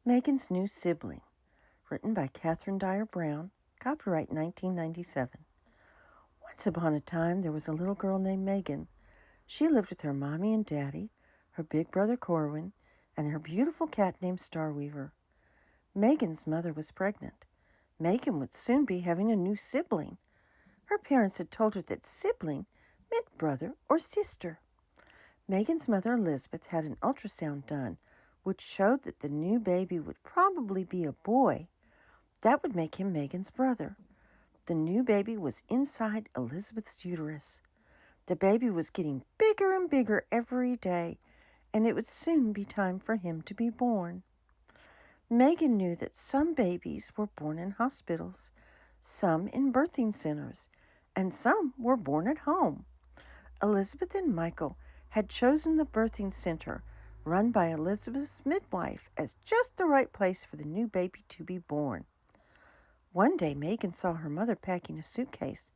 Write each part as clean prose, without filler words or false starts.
Meagan's New Sibling, written by Kathryn Dyer Brown, copyright 1997. Once upon a time, there was a little girl named Meagan. She lived with her mommy and daddy, her big brother Corwin, and her beautiful cat named Starweaver. Meagan's mother was pregnant. Meagan would soon be having a new sibling. Her parents had told her that sibling meant brother or sister. Meagan's mother Elizabeth had an ultrasound done, which showed that the new baby would probably be a boy. That would make him Meagan's brother. The new baby was inside Elizabeth's uterus. The baby was getting bigger and bigger every day, and it would soon be time for him to be born. Meagan knew that some babies were born in hospitals, some in birthing centers, and some were born at home. Elizabeth and Michael had chosen the birthing center run by Elizabeth's midwife as just the right place for the new baby to be born. One day, Meagan saw her mother packing a suitcase.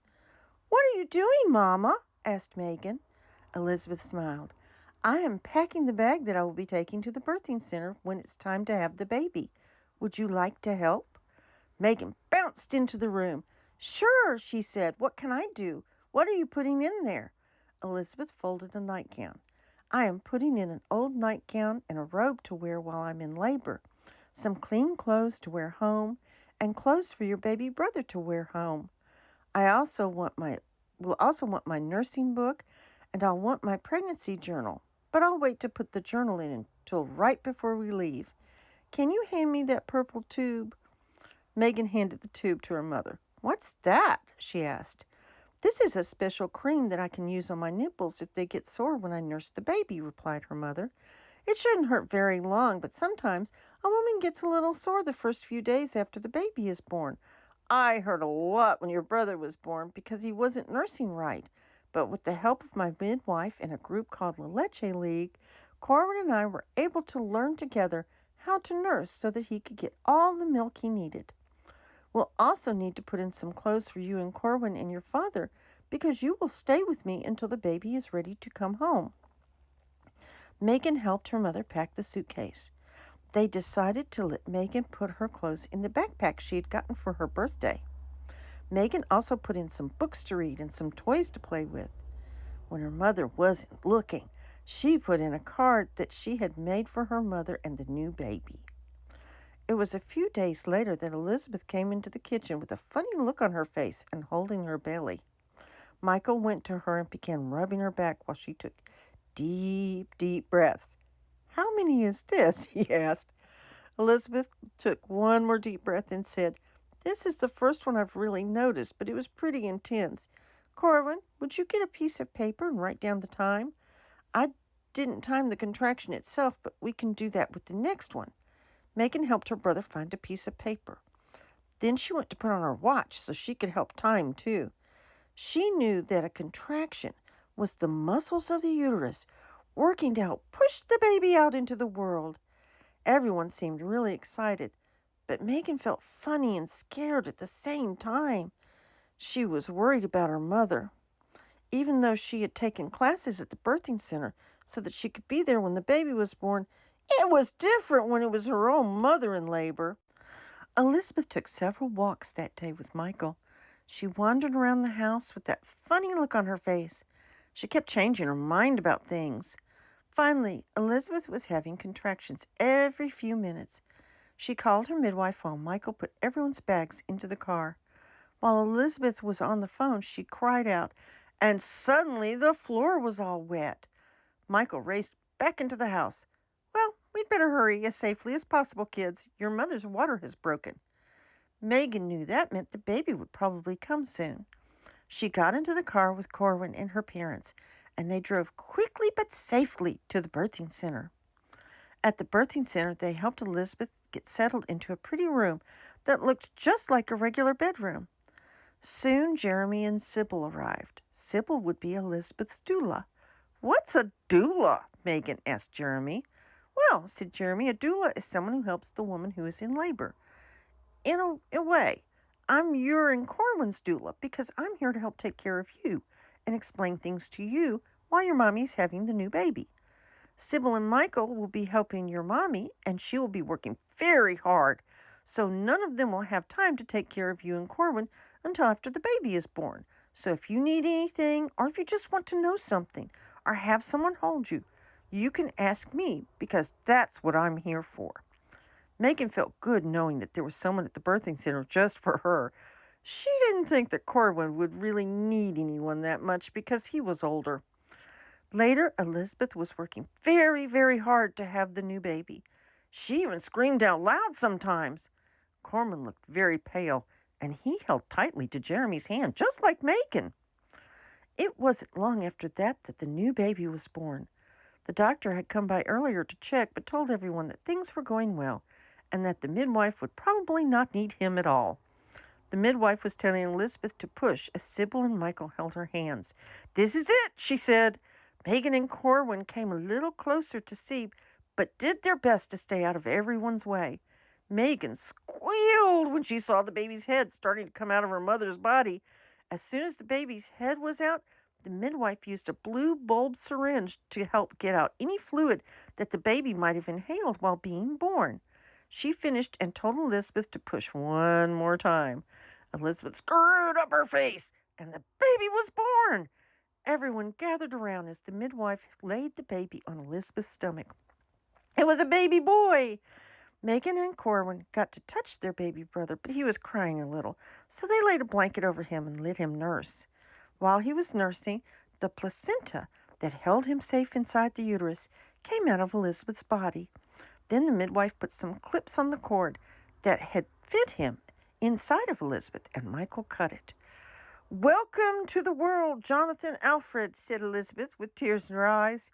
"What are you doing, Mama?" asked Meagan. Elizabeth smiled. "I am packing the bag that I will be taking to the birthing center when it's time to have the baby. Would you like to help?" Meagan bounced into the room. "Sure," she said. "What can I do? What are you putting in there?" Elizabeth folded a nightgown. "I am putting in an old nightgown and a robe to wear while I'm in labor, some clean clothes to wear home, and clothes for your baby brother to wear home. I will also want my nursing book, and I'll want my pregnancy journal, but I'll wait to put the journal in until right before we leave. Can you hand me that purple tube?" Meagan handed the tube to her mother. "What's that?" she asked. "This is a special cream that I can use on my nipples if they get sore when I nurse the baby," replied her mother. "It shouldn't hurt very long, but sometimes a woman gets a little sore the first few days after the baby is born. I hurt a lot when your brother was born because he wasn't nursing right, but with the help of my midwife and a group called La Leche League, Corwin and I were able to learn together how to nurse so that he could get all the milk he needed. We'll also need to put in some clothes for you and Corwin and your father because you will stay with me until the baby is ready to come home." Meagan helped her mother pack the suitcase. They decided to let Meagan put her clothes in the backpack she had gotten for her birthday. Meagan also put in some books to read and some toys to play with. When her mother wasn't looking, she put in a card that she had made for her mother and the new baby. It was a few days later that Elizabeth came into the kitchen with a funny look on her face and holding her belly. Michael went to her and began rubbing her back while she took deep, deep breaths. "How many is this?" he asked. Elizabeth took one more deep breath and said, "This is the first one I've really noticed, but it was pretty intense. Corwin, would you get a piece of paper and write down the time? I didn't time the contraction itself, but we can do that with the next one." Meagan helped her brother find a piece of paper. Then she went to put on her watch so she could help time too. She knew that a contraction was the muscles of the uterus working to help push the baby out into the world. Everyone seemed really excited, but Meagan felt funny and scared at the same time. She was worried about her mother. Even though she had taken classes at the birthing center so that she could be there when the baby was born, it was different when it was her own mother in labor. Elizabeth took several walks that day with Michael. She wandered around the house with that funny look on her face. She kept changing her mind about things. Finally, Elizabeth was having contractions every few minutes. She called her midwife while Michael put everyone's bags into the car. While Elizabeth was on the phone, she cried out, and suddenly the floor was all wet. Michael raced back into the house. "Well, we'd better hurry as safely as possible, kids. Your mother's water has broken." Meagan knew that meant the baby would probably come soon. She got into the car with Corwin and her parents, and they drove quickly but safely to the birthing center. At the birthing center, they helped Elizabeth get settled into a pretty room that looked just like a regular bedroom. Soon, Jeremy and Sybil arrived. Sybil would be Elizabeth's doula. "What's a doula?" Meagan asked Jeremy. "Well," said Jeremy, "a doula is someone who helps the woman who is in labor. In a way, I'm your and Corwin's doula because I'm here to help take care of you and explain things to you while your mommy's having the new baby." Sybil and Michael will be helping your mommy, and she will be working very hard. So none of them will have time to take care of you and Corwin until after the baby is born. So if you need anything, or if you just want to know something, or have someone hold you, you can ask me because that's what I'm here for. Meagan felt good knowing that there was someone at the birthing center just for her. She didn't think that Corwin would really need anyone that much because he was older. Later, Elizabeth was working very, very hard to have the new baby. She even screamed out loud sometimes. Corwin looked very pale, and he held tightly to Jeremy's hand, just like Meagan. It wasn't long after that the new baby was born. The doctor had come by earlier to check, but told everyone that things were going well, and that the midwife would probably not need him at all. The midwife was telling Elizabeth to push as Sybil and Michael held her hands. "This is it," she said. Meagan and Corwin came a little closer to see, but did their best to stay out of everyone's way. Meagan squealed when she saw the baby's head starting to come out of her mother's body. As soon as the baby's head was out, the midwife used a blue bulb syringe to help get out any fluid that the baby might have inhaled while being born. She finished and told Elizabeth to push one more time. Elizabeth screwed up her face, and the baby was born. Everyone gathered around as the midwife laid the baby on Elizabeth's stomach. It was a baby boy. Meagan and Corwin got to touch their baby brother, but he was crying a little, so they laid a blanket over him and let him nurse. While he was nursing, the placenta that held him safe inside the uterus came out of Elizabeth's body. Then the midwife put some clips on the cord that had fit him inside of Elizabeth, and Michael cut it. "Welcome to the world, Jonathan Alfred," said Elizabeth with tears in her eyes.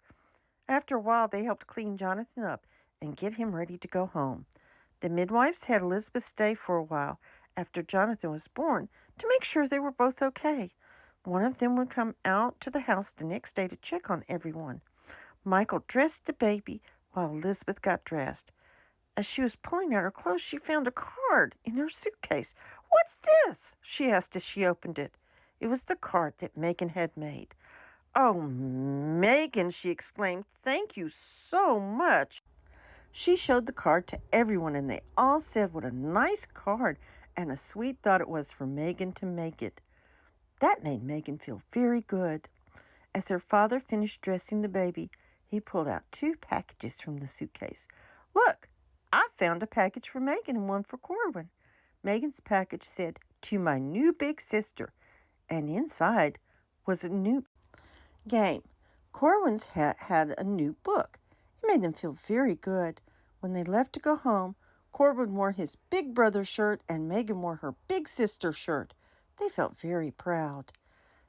After a while, they helped clean Jonathan up and get him ready to go home. The midwives had Elizabeth stay for a while after Jonathan was born to make sure they were both okay. One of them would come out to the house the next day to check on everyone. Michael dressed the baby while Elizabeth got dressed. As she was pulling out her clothes, she found a card in her suitcase. "What's this?" she asked as she opened it. It was the card that Meagan had made. "Oh, Meagan," she exclaimed, "thank you so much." She showed the card to everyone, and they all said what a nice card and a sweet thought it was for Meagan to make it. That made Meagan feel very good. As her father finished dressing the baby, he pulled out 2 packages from the suitcase. "Look, I found a package for Meagan and one for Corwin." Meagan's package said, "To my new big sister," and inside was a new game. Corwin's had a new book. It made them feel very good. When they left to go home, Corwin wore his big brother shirt and Meagan wore her big sister shirt. They felt very proud.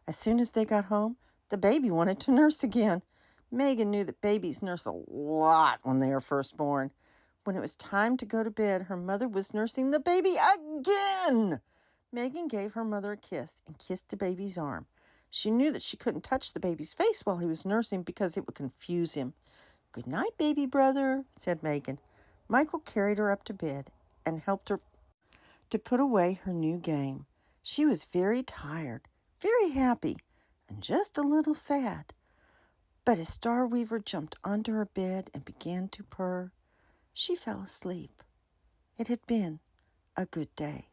As soon as they got home, the baby wanted to nurse again. Meagan knew that babies nurse a lot when they are first born. When it was time to go to bed, her mother was nursing the baby again. Meagan gave her mother a kiss and kissed the baby's arm. She knew that she couldn't touch the baby's face while he was nursing because it would confuse him. "Good night, baby brother," said Meagan. Michael carried her up to bed and helped her to put away her new game. She was very tired, very happy, and just a little sad. But as Starweaver jumped onto her bed and began to purr, she fell asleep. It had been a good day.